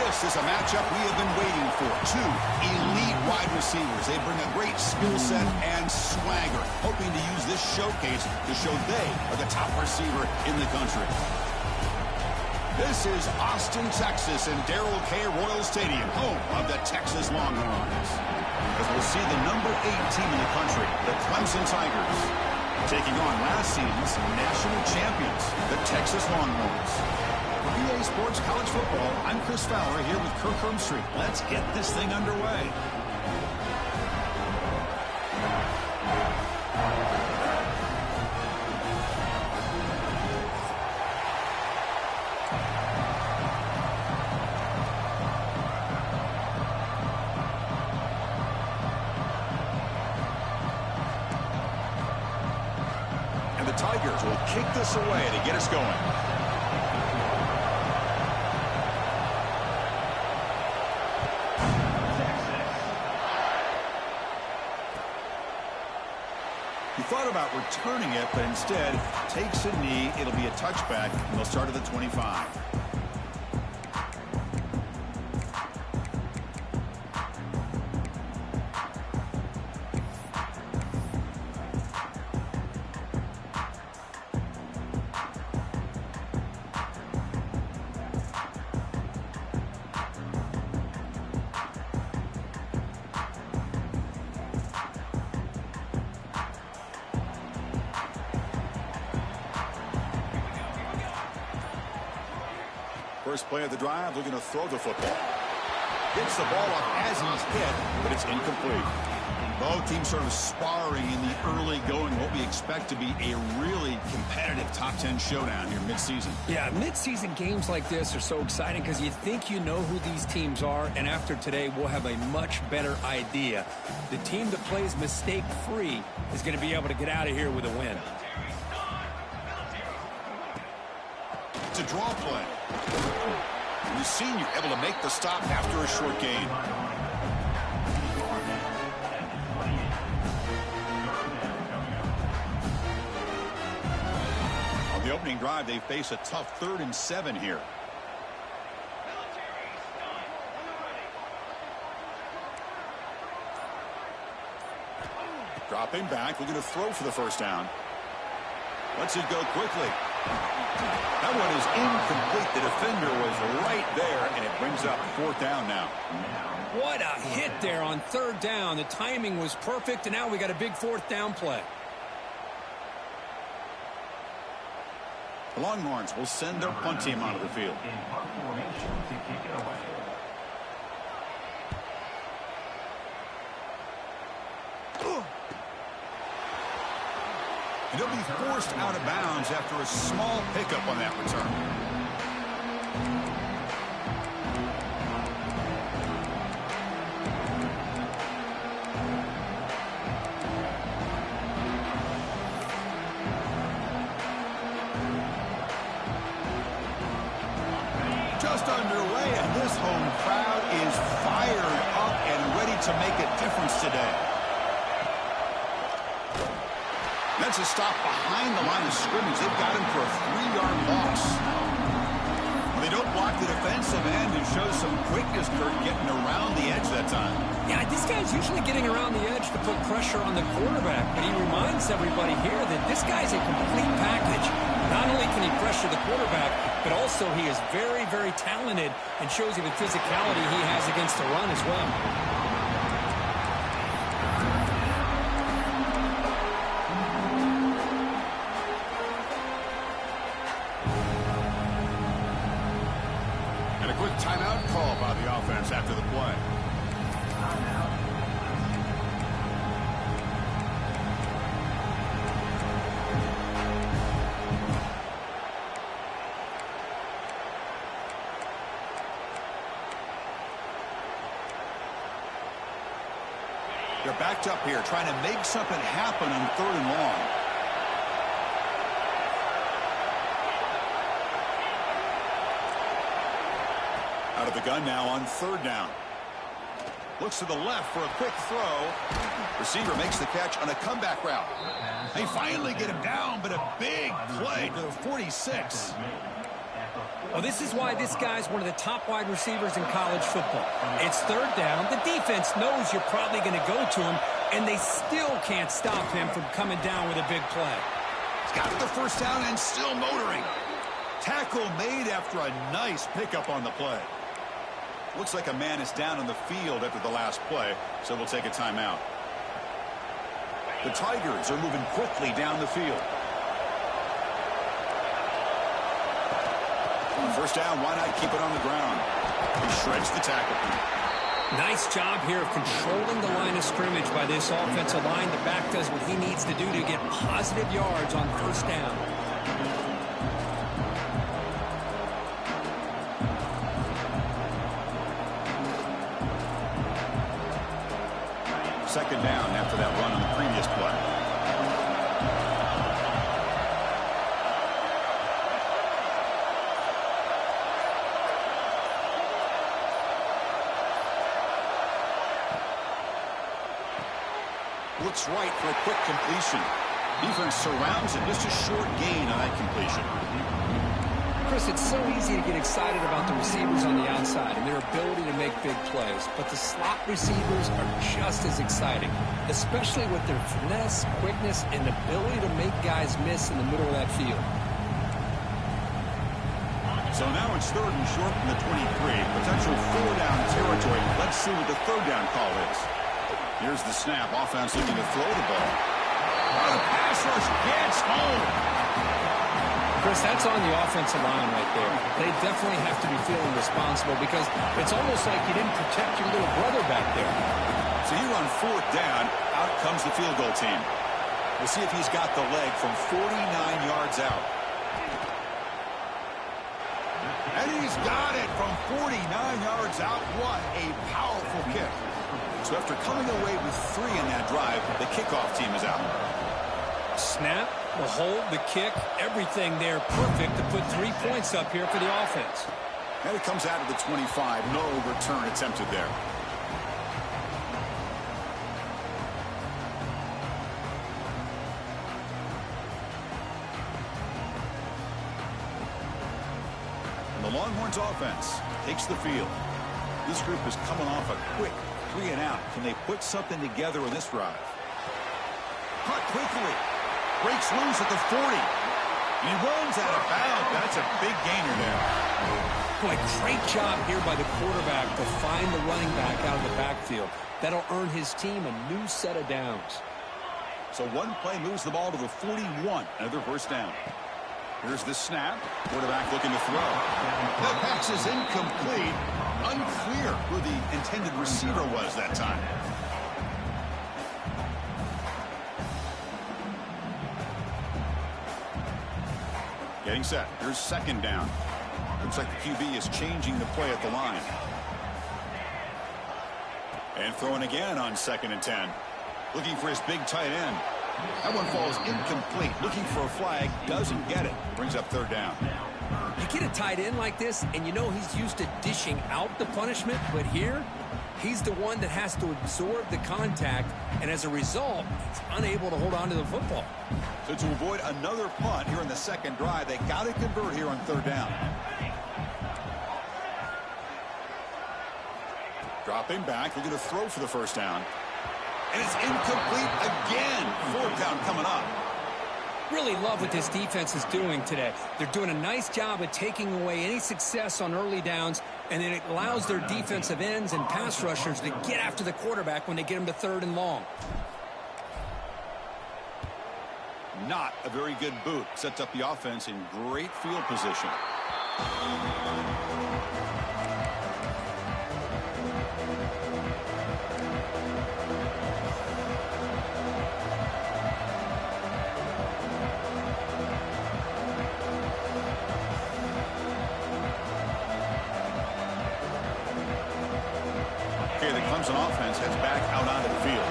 This is a matchup we have been waiting for. Two elite wide receivers. They bring a great skill set and swagger, hoping to use this showcase to show they are the top receiver in the country. This is Austin, Texas, and Darrell K. Royal Stadium, home of the Texas Longhorns. As we'll see the number 8 team in the country, the Clemson Tigers, taking on last season's national champions, the Texas Longhorns. For EA Sports College Football, I'm Chris Fowler here with Kirk Hermstreet. Let's get this thing underway. And the Tigers will kick this away to get us going. He thought about returning it, but instead takes a knee. It'll be a touchback, and they'll start at the 25. First play of the drive, looking to throw the football. Gets the ball up as he's hit, but it's incomplete. Both teams sort of sparring in the early going, what we expect to be a really competitive top 10 showdown here mid-season. Yeah, mid-season games like this are so exciting because you think you know who these teams are, and after today, we'll have a much better idea. The team that plays mistake-free is going to be able to get out of here with a win. It's a draw play. The senior able to make the stop after a short gain. On the opening drive, they face a tough 3rd and 7 here. Dropping back, looking to throw for the first down. Lets it go quickly. That one is incomplete. The defender was right there, and it brings up 4th down now. What a hit there on 3rd down. The timing was perfect, and now we got a big 4th down play. The Longhorns will send their punt team out of the field. And he'll be forced out of bounds after a small pickup on that return. Just underway, and this home crowd is fired up and ready to make a difference today. That's a stop behind the line of scrimmage. They've got him for a 3-yard loss. They don't block the defensive end and show some quickness, Kirk, getting around the edge that time. Yeah, this guy's usually getting around the edge to put pressure on the quarterback, but he reminds everybody here that this guy's a complete package. Not only can he pressure the quarterback, but also he is very, very talented and shows you the physicality he has against the run as well. Quick timeout call by the offense after the play. They're backed up here, trying to make something happen on 3rd and long. Out of the gun now on 3rd down. Looks to the left for a quick throw. Receiver makes the catch on a comeback route. They finally get him down, but a big play to the 46. Well, this is why this guy's one of the top wide receivers in college football. It's third down. The defense knows you're probably going to go to him, and they still can't stop him from coming down with a big play. He's got the first down and still motoring. Tackle made after a nice pickup on the play. Looks like a man is down on the field after the last play, so we'll take a timeout. The Tigers are moving quickly down the field. First down, why not keep it on the ground? He shreds the tackle. Nice job here of controlling the line of scrimmage by this offensive line. The back does what he needs to do to get positive yards on first down. Second down after that run on the previous play. Looks right for a quick completion. Defense surrounds it. Just a short gain on that completion. Chris, it's so easy to get excited about the receivers on the outside and their ability to make big plays, but the slot receivers are just as exciting, especially with their finesse, quickness, and ability to make guys miss in the middle of that field. So now it's third and short from the 23. Potential four-down territory. Let's see what the third down call is. Here's the snap. Offense looking to throw the ball. Oh, the pass rush gets home. Chris, that's on the offensive line right there. They definitely have to be feeling responsible because it's almost like you didn't protect your little brother back there. So here on fourth down, out comes the field goal team. We'll see if he's got the leg from 49 yards out. And he's got it from 49 yards out. What a powerful kick. So after coming away with 3 in that drive, the kickoff team is out. Snap, the hold, the kick, everything there perfect to put 3 points up here for the offense. And it comes out of the 25. No return attempted there. And the Longhorns offense takes the field. This group is coming off a quick 3 and out. Can they put something together on this drive? Cut quickly. Breaks loose at the 40. He runs out of bounds. That's a big gainer there. Boy, great job here by the quarterback to find the running back out of the backfield. That'll earn his team a new set of downs. So one play moves the ball to the 41. Another first down. Here's the snap. Quarterback looking to throw. The pass is incomplete. Unclear who the intended receiver was that time. Getting set. Here's second down. Looks like the QB is changing the play at the line. And throwing again on 2nd and 10. Looking for his big tight end. That one falls incomplete. Looking for a flag. Doesn't get it. Brings up third down. You get a tight end like this, and you know he's used to dishing out the punishment, but here, he's the one that has to absorb the contact, and as a result, he's unable to hold on to the football. So to avoid another punt here in the second drive, they got to convert here on third down. Dropping back, looking to throw for the first down. And it's incomplete again. Fourth down coming up. Really love what this defense is doing today. They're doing a nice job of taking away any success on early downs, and then it allows their defensive ends and pass rushers to get after the quarterback when they get him to 3rd and long. Not a very good boot. Sets up the offense in great field position. Okay, the Clemson offense heads back out onto the field.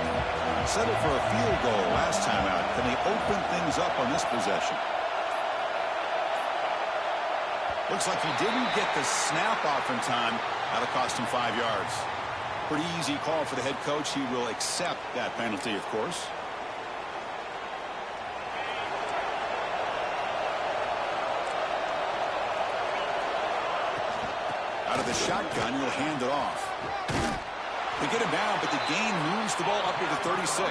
Settled for a field goal last time out. Can they open things up on this possession? Looks like he didn't get the snap off in time. That'll cost him 5 yards. Pretty easy call for the head coach. He will accept that penalty, of course. Out of the shotgun, he'll hand it off. They get him down, but the gain moves the ball up to the 36.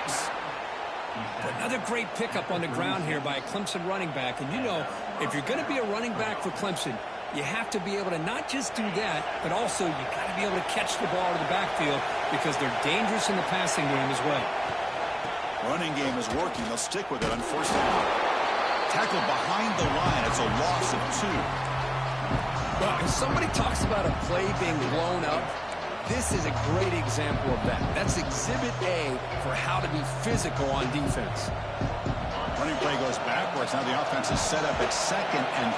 Another great pickup on the ground here by a Clemson running back. And you know, if you're going to be a running back for Clemson, you have to be able to not just do that, but also you got to be able to catch the ball to the backfield because they're dangerous in the passing game as well. Running game is working. They'll stick with it on first down. Tackle behind the line. It's a loss of 2. Well, if somebody talks about a play being blown up, this is a great example of that. That's exhibit A for how to be physical on defense. Running play goes backwards. Now the offense is set up at 2nd and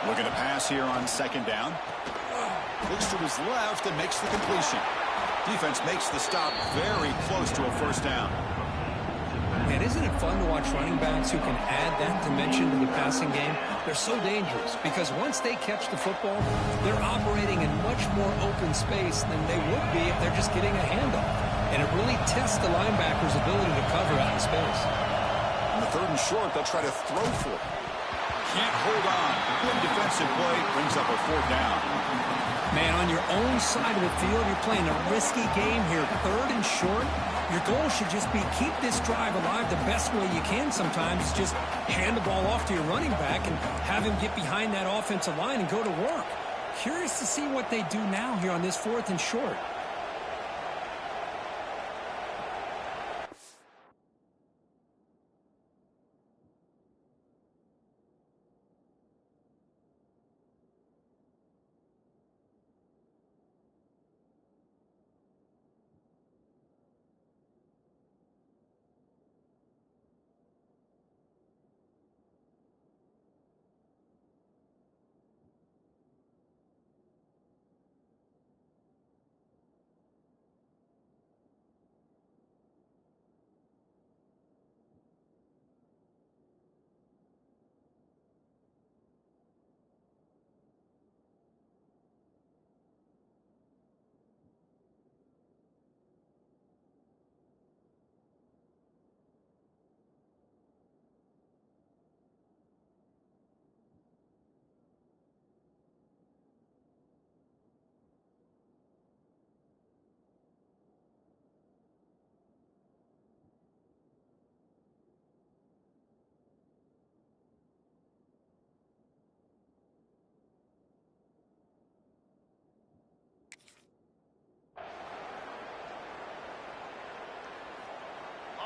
13. Looking to pass here on 2nd down. Looks to his left and makes the completion. Defense makes the stop very close to a first down. And isn't it fun to watch running backs who can add that dimension to the passing game? They're so dangerous because once they catch the football, they're operating in much more open space than they would be if they're just getting a handoff. And it really tests the linebacker's ability to cover out in space. On the 3rd and short, they'll try to throw for it. Can't hold on. Good defensive play brings up a 4th down. Man, on your own side of the field, you're playing a risky game here. 3rd and short. Your goal should just be keep this drive alive the best way you can sometimes. Just hand the ball off to your running back and have him get behind that offensive line and go to work. Curious to see what they do now here on this 4th and short.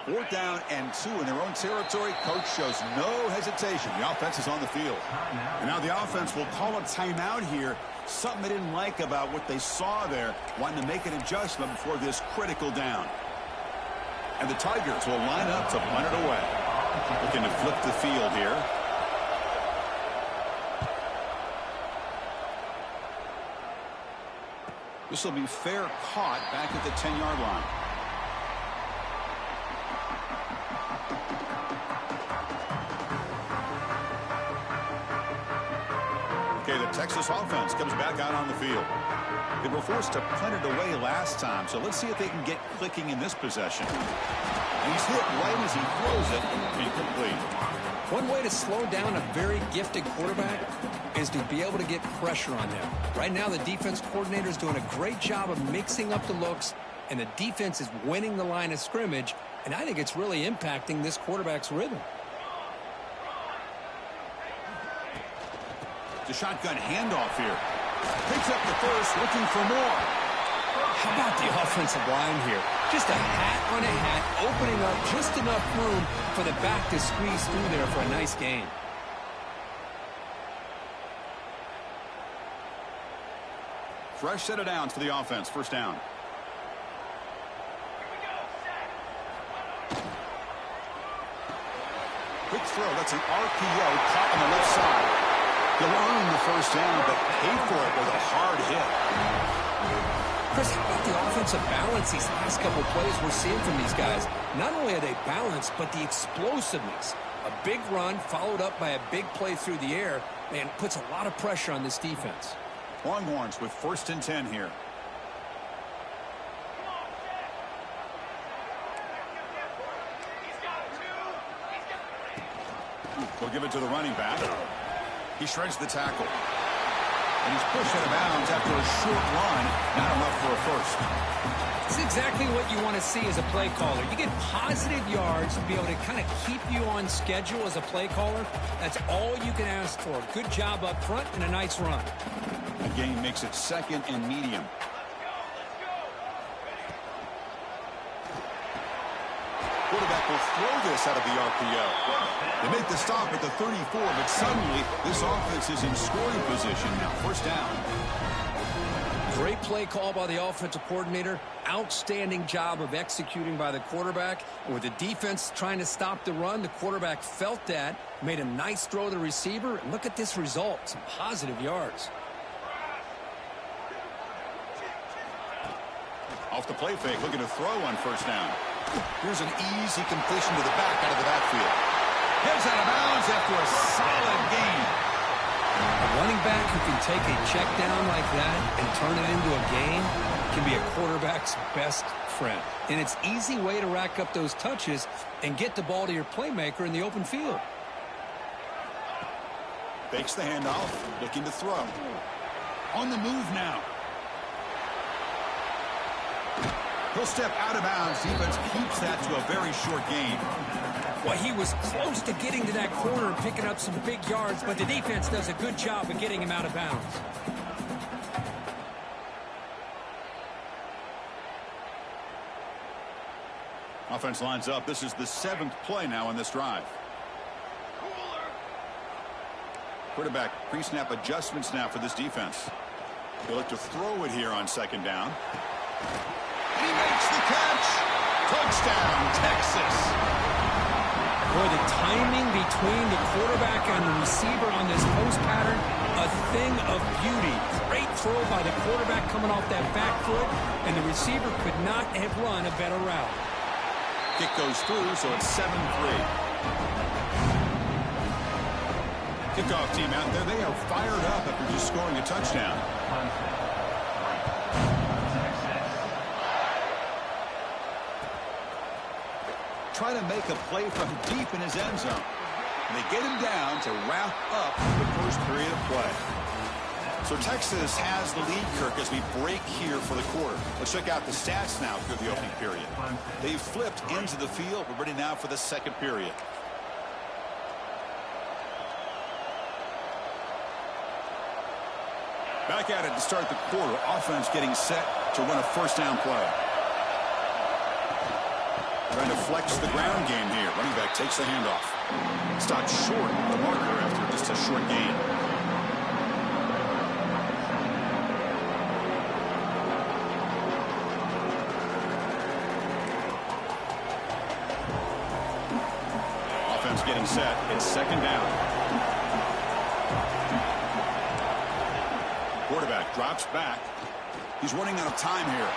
Fourth down and 2 in their own territory. Coach shows no hesitation. The offense is on the field. And now the offense will call a timeout here. Something they didn't like about what they saw there. Wanting to make an adjustment before this critical down. And the Tigers will line up to punt it away. Looking to flip the field here. This will be fair caught back at the 10-yard line. Okay, the Texas offense comes back out on the field. They were forced to punt it away last time, so let's see if they can get clicking in this possession. And he's hit right as he throws it, incomplete. One way to slow down a very gifted quarterback is to be able to get pressure on them. Right now, the defense coordinator is doing a great job of mixing up the looks, and the defense is winning the line of scrimmage, and I think it's really impacting this quarterback's rhythm. The shotgun handoff here. Picks up the first, looking for more. How about the offensive line here? Just a hat on a hat, opening up just enough room for the back to squeeze through there for a nice gain. Fresh set of downs for the offense. First down. Quick throw. That's an RPO caught on the left side. He'll earn the first down, but pay for it with a hard hit. Chris, how about the offensive balance these last couple plays we're seeing from these guys? Not only are they balanced, but the explosiveness. A big run followed up by a big play through the air, man, puts a lot of pressure on this defense. Longhorns with 1st and 10 here. We'll give it to the running back. He shreds the tackle. And he's pushed out of bounds after a short run. Not enough for a first. It's exactly what you want to see as a play caller. You get positive yards to be able to kind of keep you on schedule as a play caller. That's all you can ask for. Good job up front and a nice run. The game makes it 2nd and medium. Quarterback will throw this out of the RPO. They make the stop at the 34, but suddenly this offense is in scoring position now. First down. Great play call by the offensive coordinator. Outstanding job of executing by the quarterback. And with the defense trying to stop the run, the quarterback felt that, made a nice throw to the receiver. And look at this result, some positive yards. Off the play fake, looking to throw on first down. Here's an easy completion to the back out of the backfield. Heads out of bounds after a solid gain. A running back who can take a check down like that and turn it into a gain can be a quarterback's best friend. And it's an easy way to rack up those touches and get the ball to your playmaker in the open field. Fakes the handoff, looking to throw. On the move now. He'll step out of bounds. Defense keeps that to a very short gain. Well, he was close to getting to that corner and picking up some big yards, but the defense does a good job of getting him out of bounds. Offense lines up. This is the 7th play now in this drive. Quarterback pre-snap adjustments now for this defense. They'll look to throw it here on 2nd down. And he makes the catch. Touchdown, Texas. Boy, the timing between the quarterback and the receiver on this post pattern, a thing of beauty. Great throw by the quarterback coming off that back foot, and the receiver could not have run a better route. Kick goes through, so it's 7-3. Kickoff team out there. They are fired up after just scoring a touchdown. Try to make a play from deep in his end zone. And they get him down to wrap up the first period of play. So Texas has the lead, Kirk, as we break here for the quarter. Let's check out the stats now through the opening period. They've flipped into the field. We're ready now for the 2nd period. Back at it to start the quarter. Offense getting set to run a first down play. Trying to flex the ground game here. Running back takes the handoff. Stopped short of the marker after just a short gain. Offense getting set. It's 2nd down. Quarterback drops back. He's running out of time here.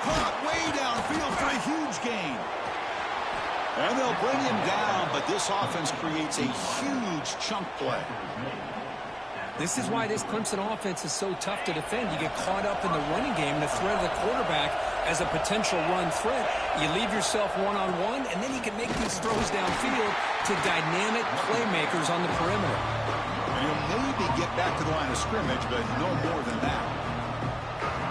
Caught way downfield for a huge gain. And they'll bring him down, but this offense creates a huge chunk play. This is why this Clemson offense is so tough to defend. You get caught up in the running game, the threat of the quarterback as a potential run threat. You leave yourself one-on-one, and then you can make these throws downfield to dynamic playmakers on the perimeter. And he'll maybe get back to the line of scrimmage, but no more than that.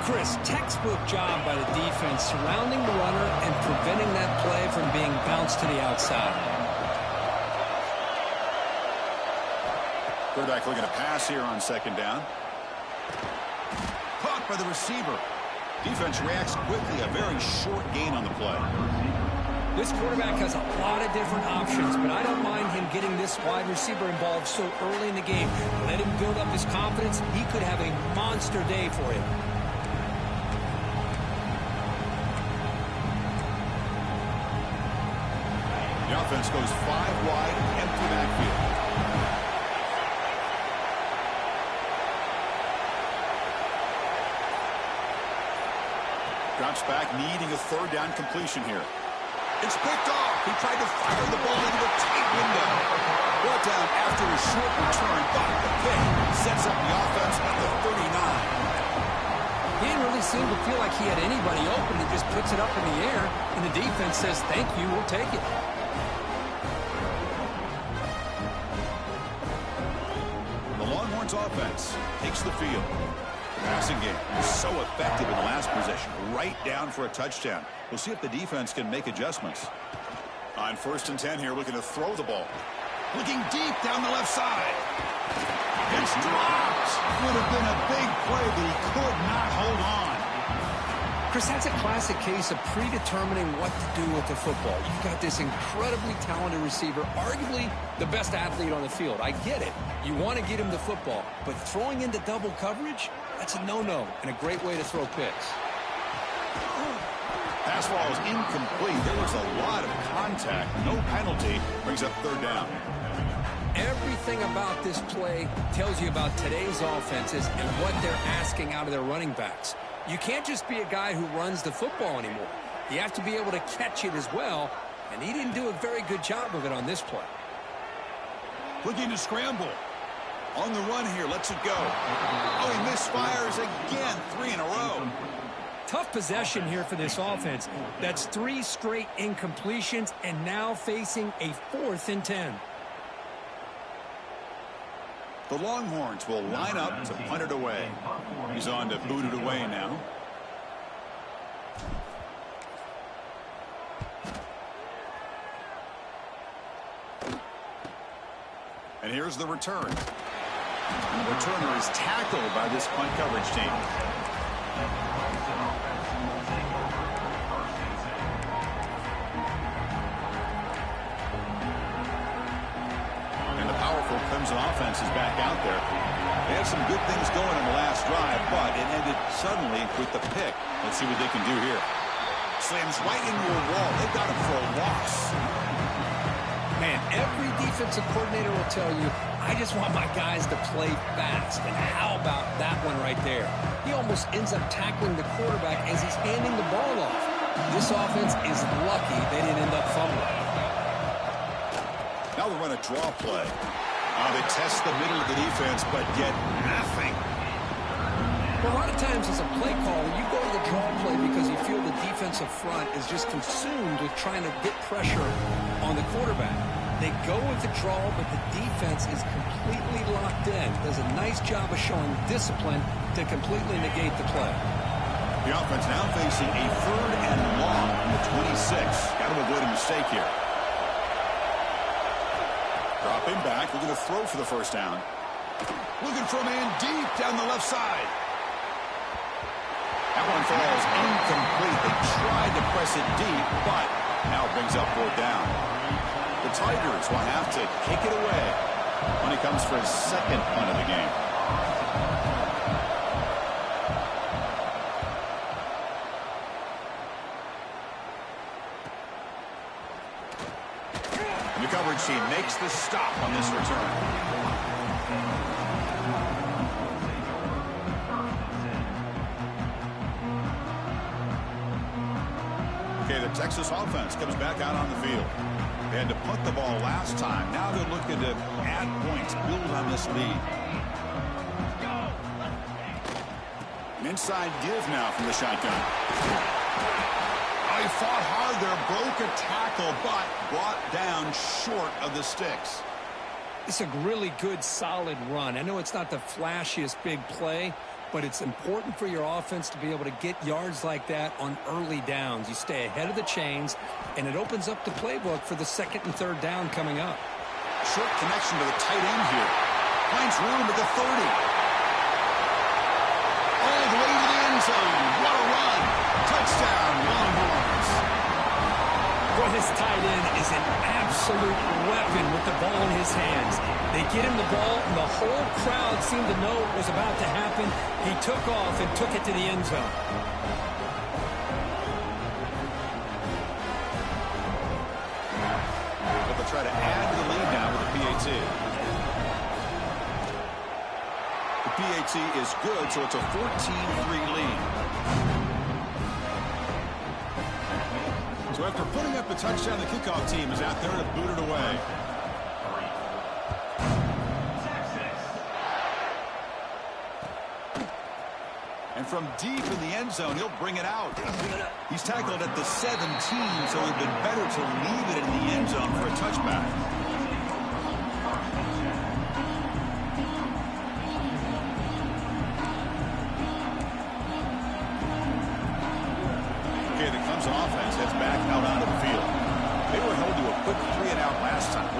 Chris, textbook job by the defense surrounding the runner and preventing that play from being bounced to the outside. Quarterback looking to pass here on 2nd down. Caught by the receiver. Defense reacts quickly. A very short gain on the play. This quarterback has a lot of different options, but I don't mind him getting this wide receiver involved so early in the game. Let him build up his confidence. He could have a monster day for you. The offense goes 5 wide, empty backfield. Drops back, needing a 3rd down completion here. It's picked off. He tried to fire the ball into a tight window. Brought down after a short return, but the pick sets up the offense at the 39. He didn't really seem to feel like he had anybody open. He just puts it up in the air, and the defense says, thank you, we'll take it. Longhorns offense takes the field. The passing game is so effective in the last possession, right down for a touchdown. We'll see if the defense can make adjustments. On 1st and 10 here, looking to throw the ball. Looking deep down the left side. It's dropped. Would have been a big play, but he could not hold on. Chris, that's a classic case of predetermining what to do with the football. You've got this incredibly talented receiver, arguably the best athlete on the field. I get it. You want to get him the football, but throwing into double coverage, that's a no-no and a great way to throw picks. Pass ball is incomplete. There was a lot of contact. No penalty. Brings up 3rd down. Everything about this play tells you about today's offenses and what they're asking out of their running backs. You can't just be a guy who runs the football anymore. You have to be able to catch it as well, and he didn't do a very good job of it on this play. Looking to scramble. On the run here, lets it go. Oh, he misfires again. 3 in a row. Tough possession here for this offense. That's 3 straight incompletions and now facing a 4th and 10. The Longhorns will line up to punt it away. He's on to boot it away now. And here's the return. The returner is tackled by this punt coverage team. Clemson offense is back out there. They had some good things going in the last drive, but it ended suddenly with the pick. Let's see what they can do here. Slams right into a wall. They've got him for a loss. Man, every defensive coordinator will tell you, I just want my guys to play fast. And how about that one right there? He almost ends up tackling the quarterback as he's handing the ball off. This offense is lucky they didn't end up fumbling. Now they run a draw play. They test the middle of the defense, but get nothing. Well, a lot of times as a play caller, you go to the draw play because you feel the defensive front is just consumed with trying to get pressure on the quarterback. They go with the draw, but the defense is completely locked in. Does a nice job of showing discipline to completely negate the play. The offense now facing a 3rd and long on the 26. Got to avoid a mistake here. Dropping back, looking to throw for the 1st down. Looking for a man deep down the left side. That one falls incomplete. They tried to press it deep, but now it brings up 4th down. The Tigers will have to kick it away when he comes for his 2nd punt of the game. The coverage team makes the stop on this return. Okay, the Texas offense comes back out on the field. They had to punt the ball last time. Now they're looking to add points, build on this lead. An inside give now from the shotgun. He fought hard there, broke a tackle, but brought down short of the sticks. It's a really good, solid run. I know it's not the flashiest big play, but it's important for your offense to be able to get yards like that on early downs. You stay ahead of the chains, and it opens up the playbook for the 2nd and 3rd down coming up. Short connection to the tight end here. Finds room at the 30. All the way to the end zone. What a run. Touchdown, Longhorns. Boy, this tight end is an absolute weapon with the ball in his hands. They get him the ball, and the whole crowd seemed to know what was about to happen. He took off and took it to the end zone. But they'll try to add to the lead now with the PAT. The PAT is good, so it's a 14-3 lead. So after putting up the touchdown, the kickoff team is out there to boot it away. And from deep in the end zone, he'll bring it out. He's tackled at the 17, so it would have been better to leave it in the end zone for a touchback.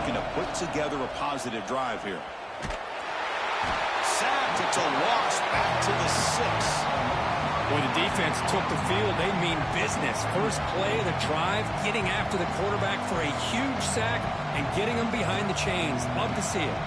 looking to put together a positive drive here. Sacked. It's a loss back to the 6. When the defense took the field, they mean business. First play of the drive, getting after the quarterback for a huge sack and getting him behind the chains. Love to see it.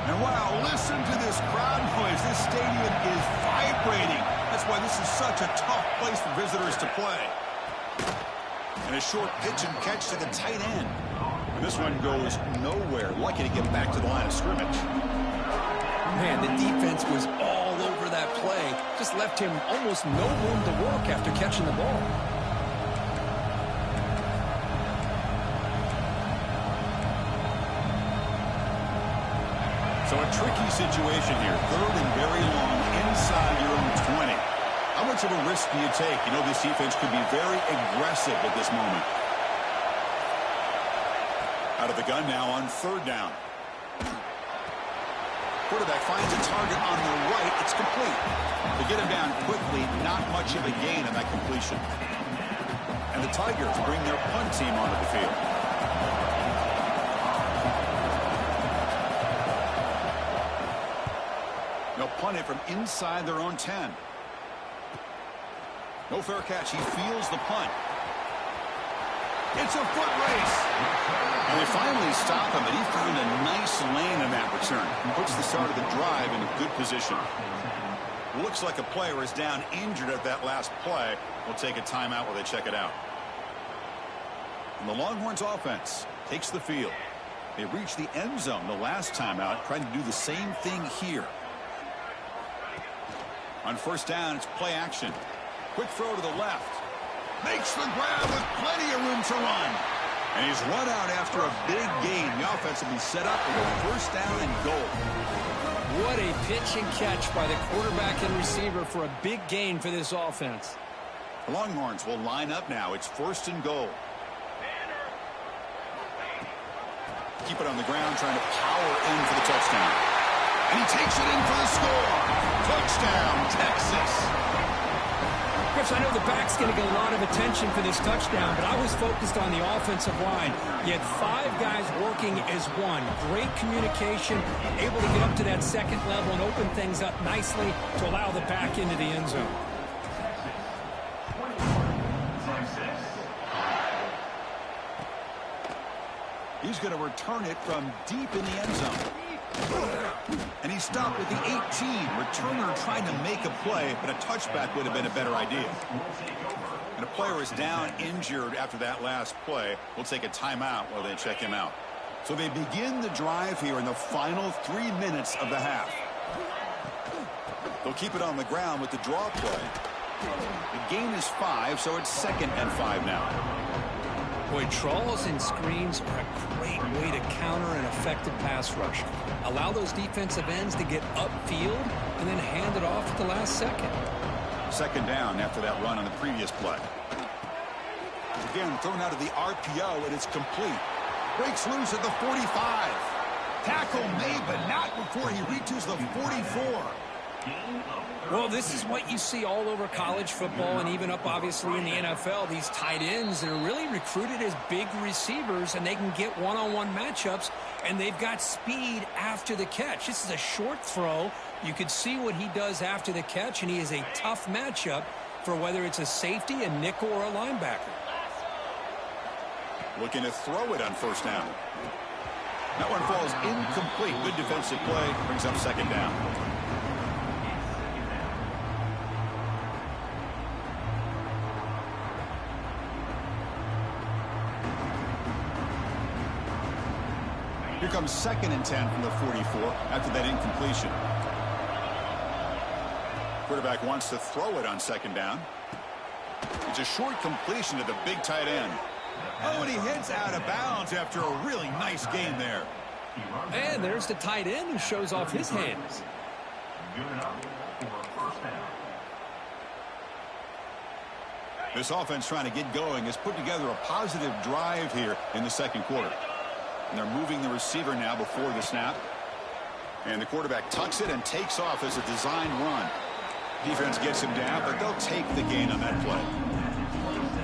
And wow, listen to this crowd noise. This stadium is vibrating. That's why this is such a tough place for visitors to play. And a short pitch and catch to the tight end. And this one goes nowhere. Lucky to get back to the line of scrimmage. Man, the defense was all over that play. Just left him almost no room to work after catching the ball. So a tricky situation here. Third and very long inside your own 20. How much of a risk do you take? You know, this defense could be very aggressive at this moment. Out of the gun now on third down. Quarterback finds a target on the right. It's complete. To get him down quickly, not much of a gain on that completion. And the Tigers bring their punt team onto the field. They'll punt it from inside their own 10. No fair catch. He feels the punt. It's a foot race. And they finally stop him, but he found a nice lane in that return. Puts the start of the drive in a good position. Looks like a player is down injured at that last play. We'll take a timeout while they check it out. And the Longhorns offense takes the field. They reached the end zone the last time out, trying to do the same thing here. On first down, it's play action. Quick throw to the left. Makes the grab with plenty of room to run. And he's run out after a big gain. The offense will be set up with a first down and goal. What a pitch and catch by the quarterback and receiver for a big gain for this offense. The Longhorns will line up now. It's first and goal. Keep it on the ground, trying to power in for the touchdown. And he takes it in for the score. Touchdown, Texas. Chris, I know the back's going to get a lot of attention for this touchdown, but I was focused on the offensive line. You had 5 guys working as one. Great communication, able to get up to that second level and open things up nicely to allow the back into the end zone. He's going to return it from deep in the end zone. And he stopped with the 18. Returner trying to make a play, but a touchback would have been a better idea. And a player is down injured after that last play. We'll take a timeout while they check him out. So they begin the drive here in the final 3 minutes of the half. They'll keep it on the ground with the draw play. The gain is 5, so it's 2nd and 5 now. Boy, draws and screens are a great way to counter an effective pass rush. Allow those defensive ends to get upfield and then hand it off at the last second. 2nd down after that run on the previous play. Again, thrown out of the RPO, and it's complete. Breaks loose at the 45. Tackle made, but not before he reaches the 44. Well, this is what you see all over college football and even up, obviously, in the NFL. These tight ends that are really recruited as big receivers, and they can get one-on-one matchups, and they've got speed after the catch. This is a short throw. You could see what he does after the catch, and he is a tough matchup for whether it's a safety, a nickel, or a linebacker. Looking to throw it on first down. That one falls incomplete. Good defensive play. Brings up 2nd down. Here comes 2nd and 10 from the 44 after that incompletion. Quarterback wants to throw it on 2nd down. It's a short completion to the big tight end. Oh, and he hits out of bounds after a really nice game there. And there's the tight end who shows off his hands. This offense trying to get going has put together a positive drive here in the 2nd quarter. And they're moving the receiver now before the snap. And the quarterback tucks it and takes off as a design run. Defense gets him down, but they'll take the gain on that play.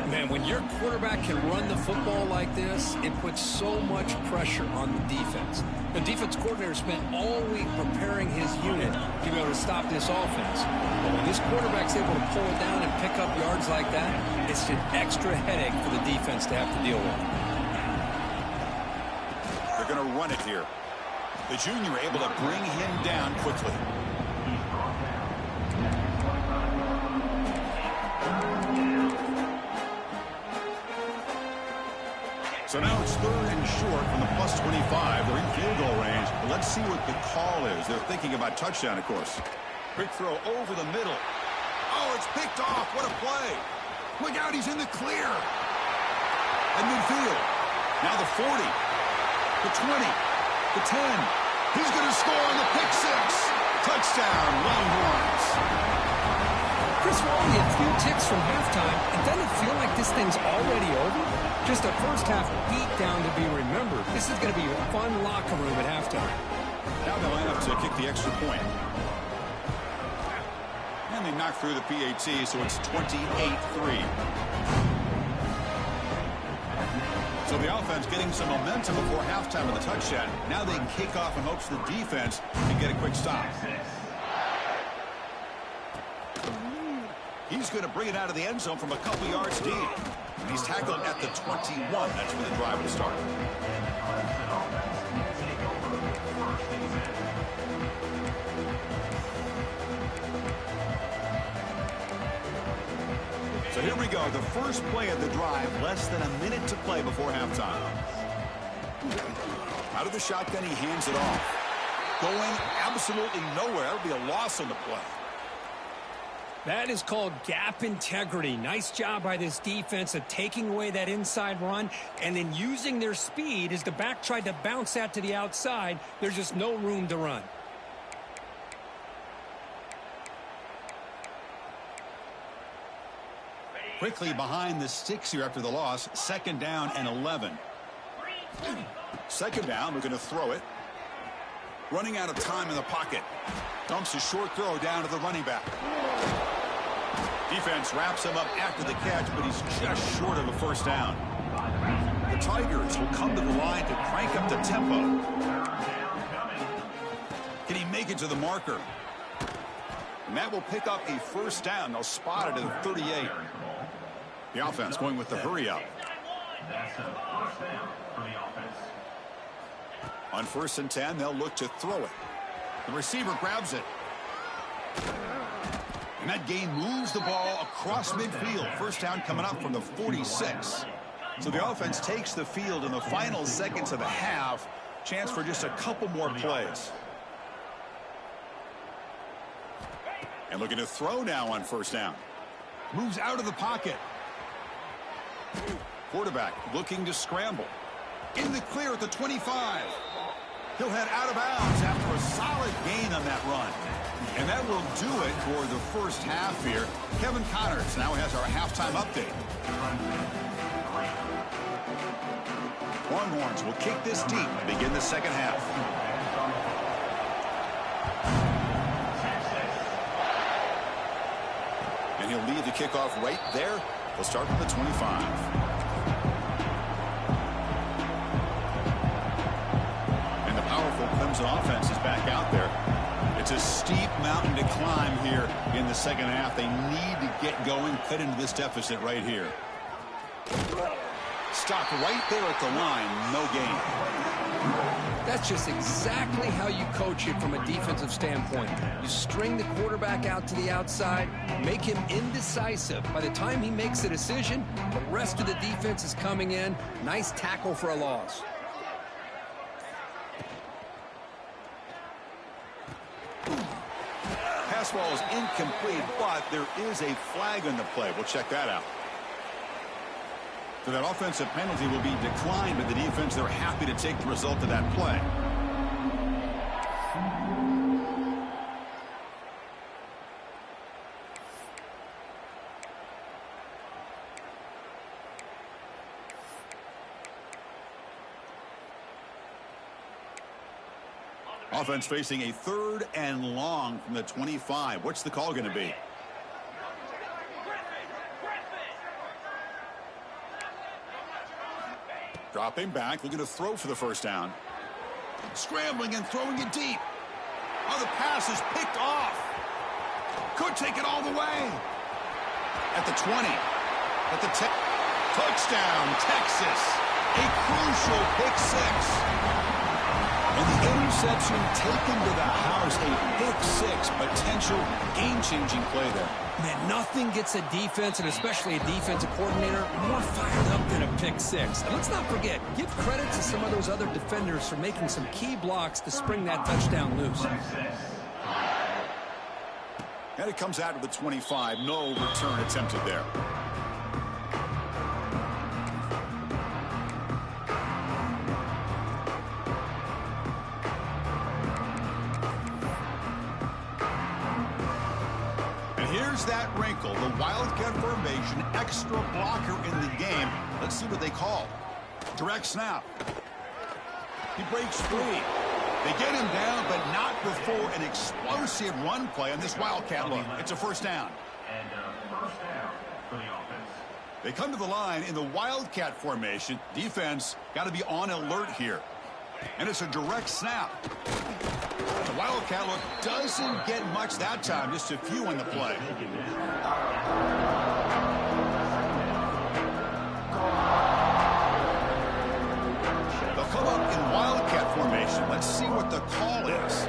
Man, when your quarterback can run the football like this, it puts so much pressure on the defense. The defense coordinator spent all week preparing his unit to be able to stop this offense. But when this quarterback's able to pull it down and pick up yards like that, it's an extra headache for the defense to have to deal with. They're going to run it here. The junior able to bring him down quickly. So now it's 3rd and short from the +25. They're in field goal range. But let's see what the call is. They're thinking about touchdown, of course. Quick throw over the middle. Oh, it's picked off. What a play. Look out, he's in the clear. At midfield. Now the 40. The 20. The 10. He's going to score on the pick six. Touchdown, Longhorns. Chris, we're only a few ticks from halftime, and doesn't it feel like this thing's already over? Just a first-half beatdown to be remembered. This is going to be a fun locker room at halftime. Now they line up to kick the extra point. And they knock through the PAT, so it's 28-3. So the offense getting some momentum before halftime with a touchdown. Now they can kick off in hopes the defense can get a quick stop. He's going to bring it out of the end zone from a couple yards deep. He's tackled at the 21. That's where the drive will start. So here we go. The first play of the drive. Less than a minute to play before halftime. Out of the shotgun, he hands it off. Going absolutely nowhere. That'll be a loss on the play. That is called gap integrity. Nice job by this defense of taking away that inside run and then using their speed as the back tried to bounce that to the outside. There's just no room to run. Quickly behind the sticks here after the loss. 2nd down and 11. 2nd down, we're going to throw it. Running out of time in the pocket. Dumps a short throw down to the running back. Defense wraps him up after the catch, but he's just short of a first down. The Tigers will come to the line to crank up the tempo. Can he make it to the marker? And that will pick up a first down. They'll spot it at the 38. The offense going with the hurry up. On 1st and 10, they'll look to throw it. The receiver grabs it. And that gain moves the ball across midfield. First down coming up from the 46. So the offense takes the field in the final seconds of the half. Chance for just a couple more plays. And looking to throw now on 1st down. Moves out of the pocket. Quarterback looking to scramble. In the clear at the 25. He'll head out of bounds after a solid gain on that run. And that will do it for the first half here. Kevin Connors now has our halftime update. Longhorns will kick this deep and begin the second half. And he'll leave the kickoff right there. He'll start from the 25. Clemson offense is back out there. It's a steep mountain to climb here in the second half. They need to get going, cut into this deficit right here. Stopped right there at the line, no gain. That's just exactly how you coach it from a defensive standpoint. You string the quarterback out to the outside, make him indecisive. By the time he makes a decision, the rest of the defense is coming in. Nice tackle for a loss. Pass ball is incomplete, but there is a flag on the play. We'll check that out. So that offensive penalty will be declined by the defense. They're happy to take the result of that play. Offense facing a 3rd and long from the 25. What's the call going to be? Dropping back, looking to throw for the first down. Scrambling and throwing it deep. Oh, the pass is picked off. Could take it all the way. At the 20. At the 10. Touchdown, Texas. A crucial pick 6. And the interception taken to the house. A pick 6. Potential game-changing play there. Man, nothing gets a defense, and especially a defensive coordinator, more fired up than a pick 6. And let's not forget, give credit to some of those other defenders for making some key blocks to spring that touchdown loose. And it comes out of the 25. No return attempted there. Here's that wrinkle, the Wildcat formation, extra blocker in the game. Let's see what they call. Direct snap. He breaks free. They get him down, but not before an explosive run play on this Wildcat look. It's a first down. And first down for the offense. They come to the line in the Wildcat formation. Defense got to be on alert here. And it's a direct snap. The Wildcat look doesn't get much that time, just a few on the play. They'll come up in Wildcat formation. Let's see what the call is.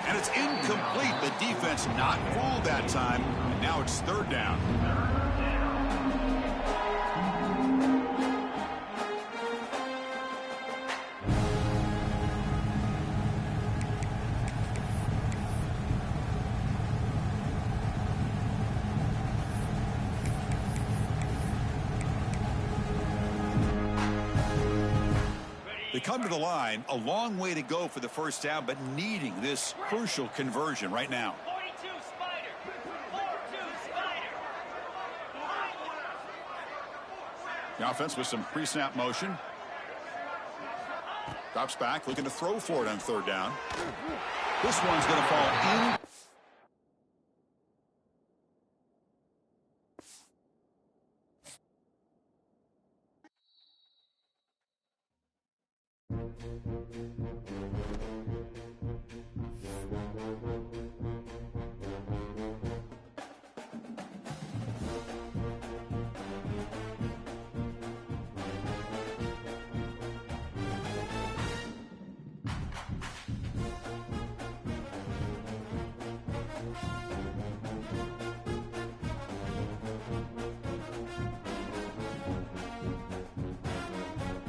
And it's incomplete. The defense not fooled that time. And now it's 3rd down. They come to the line, a long way to go for the first down, but needing this crucial conversion right now. 42 Spider. 42 Spider. The offense with some pre-snap motion. Drops back, looking to throw for it on 3rd down. This one's going to fall in.